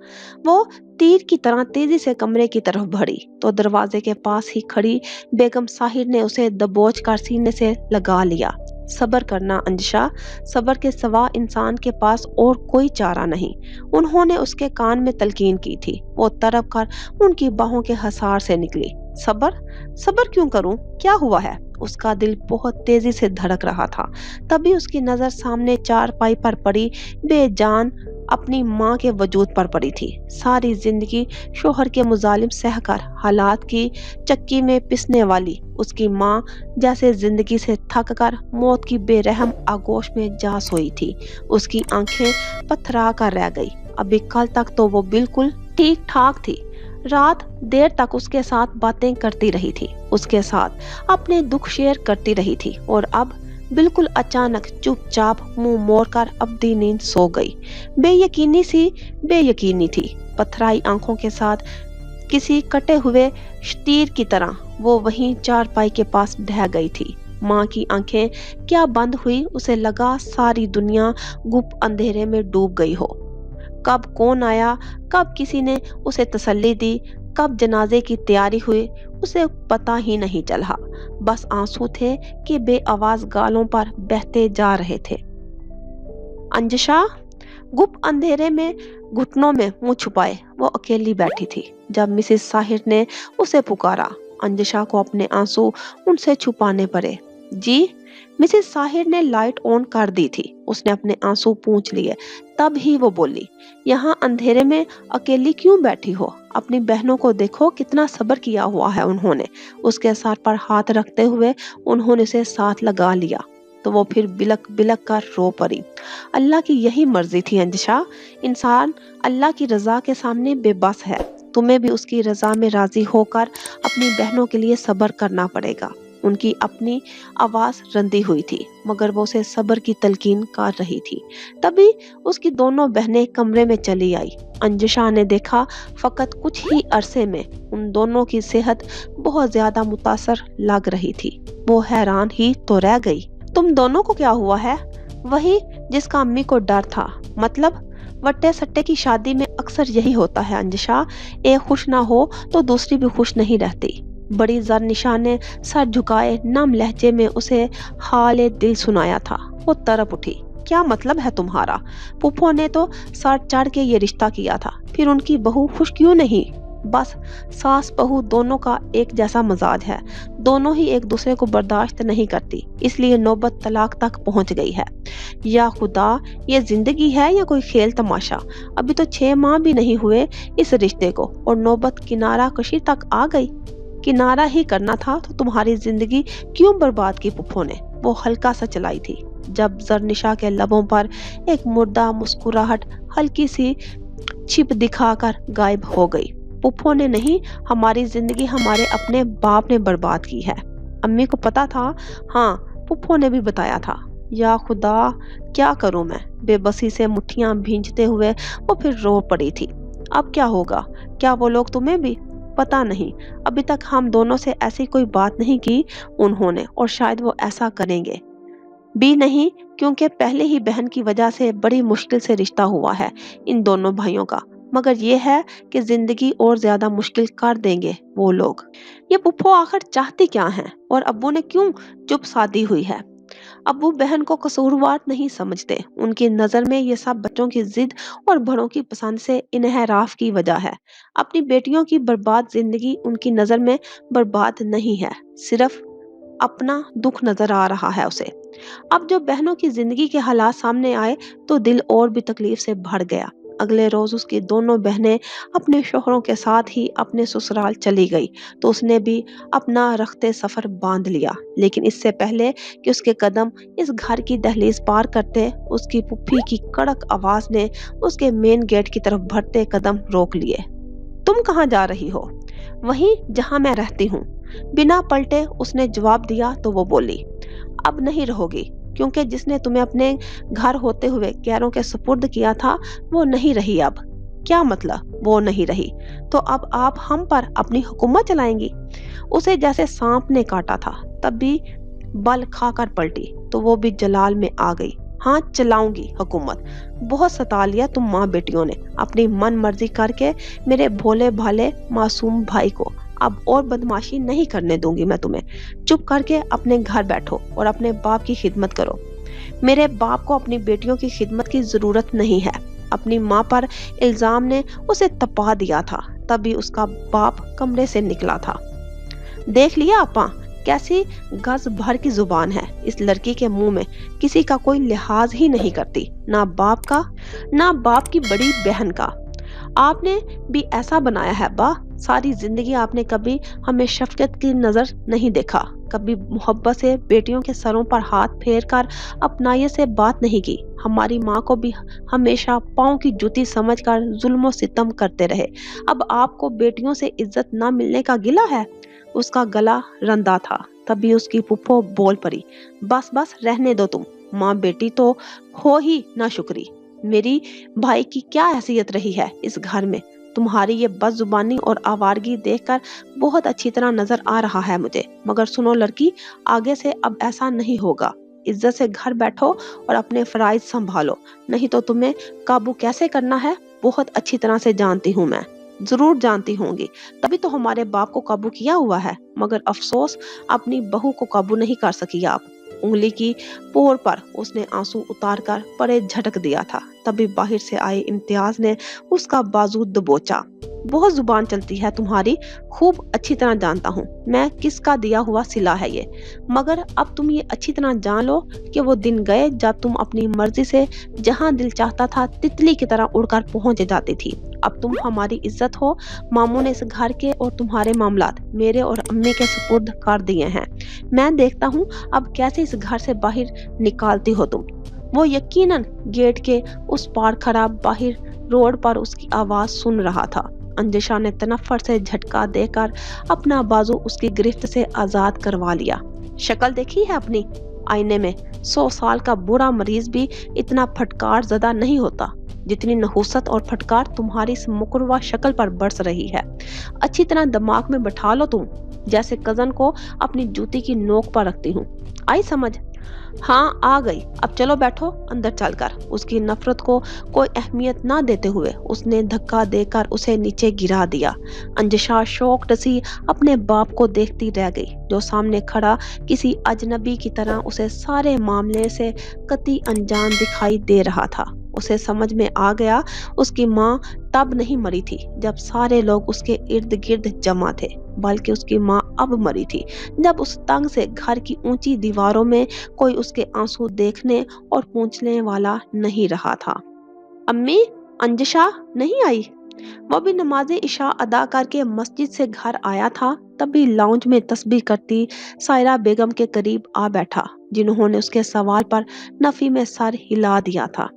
वो तीर की तरह तेजी से कमरे की तरफ बढ़ी तो दरवाजे के पास ही खड़ी बेगम साहिर ने उसे दबोच कर सीने से लगा लिया। सब्र करना अंजशा, सब्र के सिवा इंसान के पास और कोई चारा नहीं, उन्होंने उसके कान में तलकीन की थी। वो तड़प कर उनकी बाहों के हसार से निकली। सब्र? सब्र क्यों करूं? क्या हुआ है? उसका दिल बहुत तेजी से धड़क रहा था। तभी उसकी नजर सामने चारपाई पर पड़ी बेजान अपनी माँ के वजूद पर पड़ी थी। सारी जिंदगी शोहर के मुजालिम सहकर हालात की चक्की में पिसने वाली उसकी माँ जैसे जिंदगी से थक कर मौत की बेरहम आगोश में जा सोई थी। उसकी आंखें पथरा कर रह गई। अभी कल तक तो वो बिल्कुल ठीक ठाक थी। रात देर तक उसके साथ बातें करती रही थी, उसके साथ अपने दुख शेयर करती रही थी, और अब बिल्कुल अचानक चुपचाप मुंह मोड़ कर अपनी नींद सो गई। बेयकीनी थी। पथराई आंखों के साथ किसी कटे हुए तीर की तरह वो वहीं चारपाई के पास ढह गई थी। माँ की आंखें क्या बंद हुई, उसे लगा सारी दुनिया गुप्त अंधेरे में डूब गई हो। कब कौन आया, कब किसी ने उसे तसल्ली दी, कब जनाजे की तैयारी हुई, उसे पता ही नहीं चला। बस आंसू थे कि बेआवाज गालों पर बहते जा रहे थे। अंजशा गुप्त अंधेरे में घुटनों में मुंह छुपाए वो अकेली बैठी थी जब मिसेस साहिर ने उसे पुकारा। अंजशा को अपने आंसू उनसे छुपाने पड़े। जी? मिसेस साहिर ने लाइट ऑन कर दी थी। उसने अपने आंसू पोंछ लिए। तब ही वो बोली, यहाँ अंधेरे में अकेली क्यों बैठी हो? अपनी बहनों को देखो, कितना सब्र किया हुआ है उन्होंने। उसके सर पर हाथ रखते हुए उन्होंने उसे साथ लगा लिया तो वो फिर बिलक बिलक कर रो पड़ी। अल्लाह की यही मर्जी थी अंजशा। इंसान अल्लाह की रजा के सामने बेबस है। तुम्हें भी उसकी रजा में राजी होकर अपनी बहनों के लिए सब्र करना पड़ेगा। उनकी अपनी आवाज रंधी हुई थी, मगर वो उसे सब्र की तलकीन कर रही थी। तभी उसकी दोनों बहनें कमरे में चली आई। अंजशा ने देखा फकत कुछ ही अरसे में उन दोनों की सेहत बहुत ज्यादा मुतासर लग रही थी। वो हैरान ही तो रह गई। तुम दोनों को क्या हुआ है? वही जिसका अम्मी को डर था। मतलब वट्टे सट्टे की शादी में अक्सर यही होता है अंजशा, एक खुश ना हो तो दूसरी भी खुश नहीं रहती। बड़ी जरनिशा ने सर झुकाए नम लहजे में उसे हाले दिल सुनाया था। वो तड़प उठी। क्या मतलब है तुम्हारा? पुप्पो ने तो सर चढ़ के ये रिश्ता किया था, फिर उनकी बहू खुश क्यों नहीं? बस सास बहू दोनों का एक जैसा मजाज है, दोनों ही एक दूसरे को बर्दाश्त नहीं करती, इसलिए नौबत तलाक तक पहुंच गई है। या खुदा, ये जिंदगी है या कोई खेल तमाशा? अभी तो 6 माह भी नहीं हुए इस रिश्ते को और नौबत किनारा कशी तक आ गई। किनारा ही करना था तो तुम्हारी जिंदगी क्यों बर्बाद की पुप्पो ने? वो हल्का सा चलाई थी जब जरनिशा के लबों पर एक मुर्दा मुस्कुराहट हल्की सी छिप दिखाकर गायब हो गई। पुप्पो ने नहीं, हमारी जिंदगी हमारे अपने बाप ने बर्बाद की है। अम्मी को पता था? हाँ, पुप्पो ने भी बताया था। या खुदा, क्या करूं मैं? बेबसी से मुट्ठियां भींचते हुए वो फिर रो पड़ी थी। अब क्या होगा? क्या वो लोग तुम्हें भी? पता नहीं, अभी तक हम दोनों से ऐसी कोई बात नहीं की उन्होंने, और शायद वो ऐसा करेंगे भी नहीं, क्योंकि पहले ही बहन की वजह से बड़ी मुश्किल से रिश्ता हुआ है इन दोनों भाइयों का। मगर ये है कि जिंदगी और ज्यादा मुश्किल कर देंगे वो लोग। ये पुप्पो आखिर चाहती क्या है, और अब्बू ने क्यों चुप साधी हुई है? अब्बू बहन को कसूरवार नहीं समझते। उनकी नजर में ये सब बच्चों की जिद और बड़ों की पसंद से इन्हराफ की वजह है। अपनी बेटियों की बर्बाद जिंदगी उनकी नजर में बर्बाद नहीं है, सिर्फ अपना दुख नजर आ रहा है उसे। अब जब बहनों की जिंदगी के हालात सामने आए तो दिल और भी तकलीफ से भर गया। अगले रोज उसकी दोनों बहनें अपने शोहरों के साथ ही अपने ससुराल चली गई, तो उसने भी अपना रखते सफर बांध लिया। लेकिन इससे पहले कि उसके कदम इस घर की दहलीज पार करते, उसकी पुप्पी की कड़क आवाज ने उसके मेन गेट की तरफ बढ़ते कदम रोक लिए। तुम कहाँ जा रही हो? वहीं जहां मैं रहती हूँ। बिना पलटे उसने जवाब दिया तो वो बोली, अब नहीं रहोगी, क्योंकि जिसने तुम्हें अपने घर होते हुए गैरों के सुपुर्द किया था वो नहीं रही अब। क्या मतलब वो नहीं रही? तो अब आप हम पर अपनी हुकूमत चलाएंगी? उसे जैसे सांप ने काटा था, तब भी बल खाकर पलटी तो वो भी जलाल में आ गई। हाँ, चलाऊंगी हुकूमत। बहुत सता लिया तुम माँ बेटियों ने अपनी मन मर्जी करके मेरे भोले भाले मासूम भाई को। अब और बदमाशी नहीं करने दूंगी मैं तुम्हें। चुप करके अपने घर बैठो और अपने बाप की खिदमत करो। मेरे बाप को अपनी बेटियों की खिदमत की जरूरत नहीं है। अपनी माँ पर इल्जाम ने उसे तपा दिया था, तभी उसका बाप कमरे से निकला था। देख लिया आपा, कैसी गज भर की जुबान है इस लड़की के मुंह में। किसी का कोई लिहाज ही नहीं करती, ना बाप का ना बाप की बड़ी बहन का। आपने भी ऐसा बनाया है बा। सारी जिंदगी आपने कभी हमें शफकत की नजर नहीं देखा, कभी मोहब्बत से बेटियों के सरों पर हाथ फेर कर अपनाइए से बात नहीं की। हमारी माँ को भी हमेशा पाँव की जूती समझकर जुल्म सितम करते रहे। अब आपको बेटियों से इज्जत ना मिलने का गिला है? उसका गला रंधा था, तभी उसकी पुप्पो बोल पड़ी, बस बस रहने दो तुम। माँ बेटी तो हो ही ना शुक्री। मेरी भाई की क्या हैसियत रही है इस घर में? तुम्हारी ये बदजुबानी और आवारगी देखकर बहुत अच्छी तरह नजर आ रहा है मुझे। मगर सुनो लड़की, आगे से अब ऐसा नहीं होगा। इज्जत से घर बैठो और अपने फराइज संभालो, नहीं तो तुम्हें काबू कैसे करना है बहुत अच्छी तरह से जानती हूँ मैं। जरूर जानती होंगी, तभी तो हमारे बाप को काबू किया हुआ है। मगर अफसोस अपनी बहू को काबू नहीं कर सकी आप। उंगली की पोर पर उसने आंसू उतार कर परे झटक दिया था, तभी बाहर से आए इम्तियाज ने उसका बाजू दबोचा। बहुत जुबान चलती है तुम्हारी, खूब अच्छी तरह जानता हूँ मैं किसका दिया हुआ सिला है ये। मगर अब तुम ये अच्छी तरह जान लो कि वो दिन गए जब तुम अपनी मर्जी से जहाँ दिल चाहता था तितली की तरह उड़कर पहुंच जाती थी। अब तुम हमारी इज्जत हो। मामू ने इस घर के और तुम्हारे मामलात मेरे और अम्मी के सुपुर्द कर दिए हैं। मैं देखता हूँ अब कैसे इस घर से बाहर निकालती हो तुम। वो यकीनन गेट के उस पार खड़ा बाहर रोड पर उसकी आवाज सुन रहा था। अंजिशा ने तनफ्फर से झटका देकर अपना बाजू उसकी गिरफ्त से आजाद करवा लिया। शक्ल देखी है अपनी आईने में? 100 साल का बुरा मरीज भी इतना फटकार ज़दा नहीं होता जितनी नहुसत और फटकार तुम्हारी इस मुकरवा शक्ल पर बरस रही है। अच्छी तरह दिमाग में बैठा लो तुम, जैसे कजन को अपनी जूती की नोक पर रखती हूँ। आई समझ? हाँ आ गई। अब चलो बैठो अंदर चलकर। उसकी नफरत को कोई अहमियत ना देते हुए उसने धक्का देकर उसे नीचे गिरा दिया। अंजिशा शौक सी अपने बाप को देखती रह गई, जो सामने खड़ा किसी अजनबी की तरह उसे सारे मामले से कतई अनजान दिखाई दे रहा था। उसे समझ में आ गया उसकी माँ तब नहीं मरी थी जब सारे लोग उसके इर्द गिर्द जमा थे, बल्कि उसकी माँ अब मरी थी जब उस तंग से घर की ऊंची दीवारों में कोई उसके आंसू देखने और पूछने वाला नहीं रहा था। अम्मी, अंजिशा नहीं आई? वो भी नमाज इशा अदा करके मस्जिद से घर आया था, तभी लाउंज में तस्बीह करती सायरा बेगम के करीब आ बैठा, जिन्होंने उसके सवाल पर नफी में सर हिला दिया था।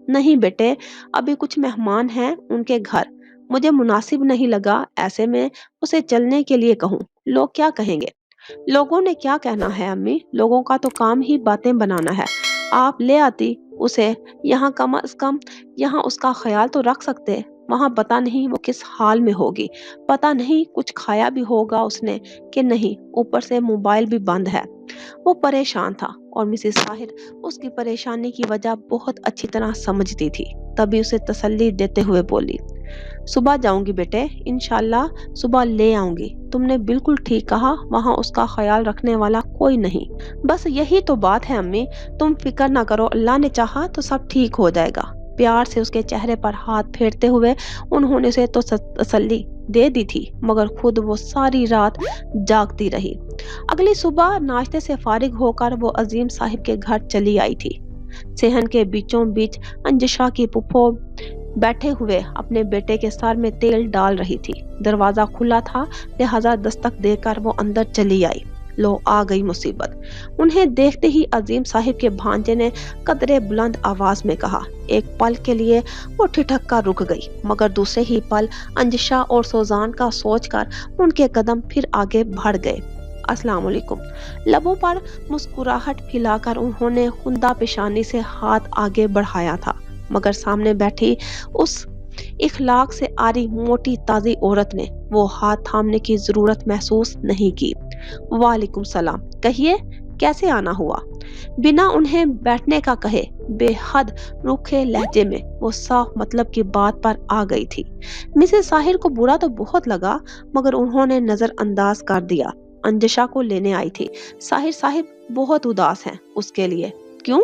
नहीं बेटे, अभी कुछ मेहमान हैं उनके घर, मुझे मुनासिब नहीं लगा ऐसे में उसे चलने के लिए कहूँ। लोग क्या कहेंगे? लोगों ने क्या कहना है अम्मी? लोगों का तो काम ही बातें बनाना है। आप ले आती उसे यहाँ, कम से कम यहाँ उसका ख्याल तो रख सकते। वहां पता नहीं वो किस हाल में होगी, पता नहीं कुछ खाया भी होगा उसने कि नहीं, ऊपर से मोबाइल भी बंद है। वो परेशान था और मिसेस ताहिर उसकी परेशानी की वजह बहुत अच्छी तरह समझती थी, तभी उसे तसल्ली देते हुए बोली, सुबह जाऊंगी बेटे, इंशाल्लाह सुबह ले आऊंगी। तुमने बिल्कुल ठीक कहा, वहाँ उसका ख्याल रखने वाला कोई नहीं। बस यही तो बात है अम्मी, तुम फिक्र ना करो, अल्लाह ने चाहा तो सब ठीक हो जाएगा। प्यार से उसके चेहरे पर हाथ फेरते हुए उन्होंने उसे तो तसल्ली दे दी थी, मगर खुद वो सारी रात जागती रही। अगली सुबह नाश्ते से फारिग होकर वो अजीम साहिब के घर चली आई थी। सेहन के बीचों बीच अंजिशा की पुप्पो बैठे हुए अपने बेटे के सर में तेल डाल रही थी। दरवाजा खुला था, लिहाजा दस्तक देकर वो अंदर चली आई। लो आ गई मुसीबत। उन्हें देखते ही अजीम साहिब के भांजे ने कदरे बुलंद आवाज में कहा। एक पल के लिए वो ठिठक कर रुक गई, मगर दूसरे ही पल अंजिशा और सोजान का सोचकर उनके कदम फिर आगे बढ़ गए। अस्सलाम वालेकुम। लबों पर मुस्कुराहट फैलाकर उन्होंने खुंदा पेशानी से हाथ आगे बढ़ाया था, मगर सामने बैठी उस इखलाक से आरी मोटी ताजी औरत ने वो हाथ थामने की जरूरत महसूस नहीं की। वालेकुम सलाम, कहिए कैसे आना हुआ? बिना उन्हें बैठने का कहे बेहद रूखे लहजे में वो साफ मतलब की बात पर आ गई थी। मिसेस साहिर को बुरा तो बहुत लगा, मगर उन्होंने नजरअंदाज कर दिया। अंजिशा को लेने आई थी। साहिर साहिब बहुत उदास हैं उसके लिए। क्यों?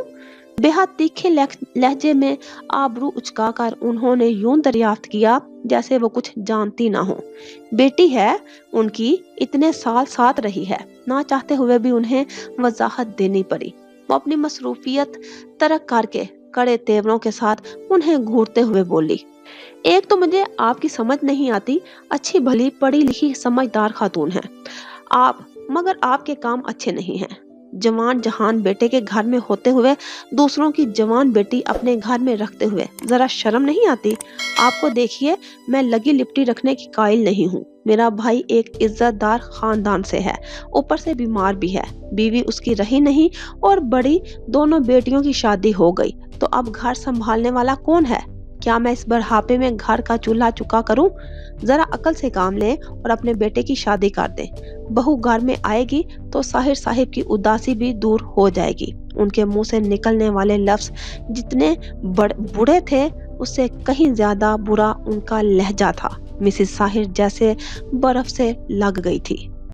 बेहद तीखे लहजे में आबरू उचकाकर उन्होंने यूं दरियाफ्त किया जैसे वो कुछ जानती ना हो। बेटी है उनकी, इतने साल साथ रही है, ना चाहते हुए भी उन्हें वजाहत देनी पड़ी। वो अपनी मसरूफियत तरक करके कड़े तेवरों के साथ उन्हें घूरते हुए बोली, एक तो मुझे आपकी समझ नहीं आती, अच्छी भली पढ़ी लिखी समझदार खातून है आप, मगर आपके काम अच्छे नहीं हैं। जवान जहान बेटे के घर में होते हुए दूसरों की जवान बेटी अपने घर में रखते हुए जरा शर्म नहीं आती? आपको देखिए, मैं लगी लिपटी रखने की कायल नहीं हूँ। मेरा भाई एक इज्जतदार खानदान से है, ऊपर से बीमार भी है, बीवी उसकी रही नहीं और बड़ी दोनों बेटियों की शादी हो गई, तो अब घर संभालने वाला कौन है? क्या मैं इस बुढ़ापे में घर का चूल्हा चुका करूं? जरा अकल से काम लें और अपने बेटे की शादी कर दें। बहू घर में आएगी तो साहिर साहिब की उदासी भी दूर हो जाएगी। उनके मुंह से निकलने वाले लफ्ज जितने बुरे थे, उससे कहीं ज्यादा बुरा उनका लहजा था। मिसेस साहिर जैसे बर्फ से लग गई थी।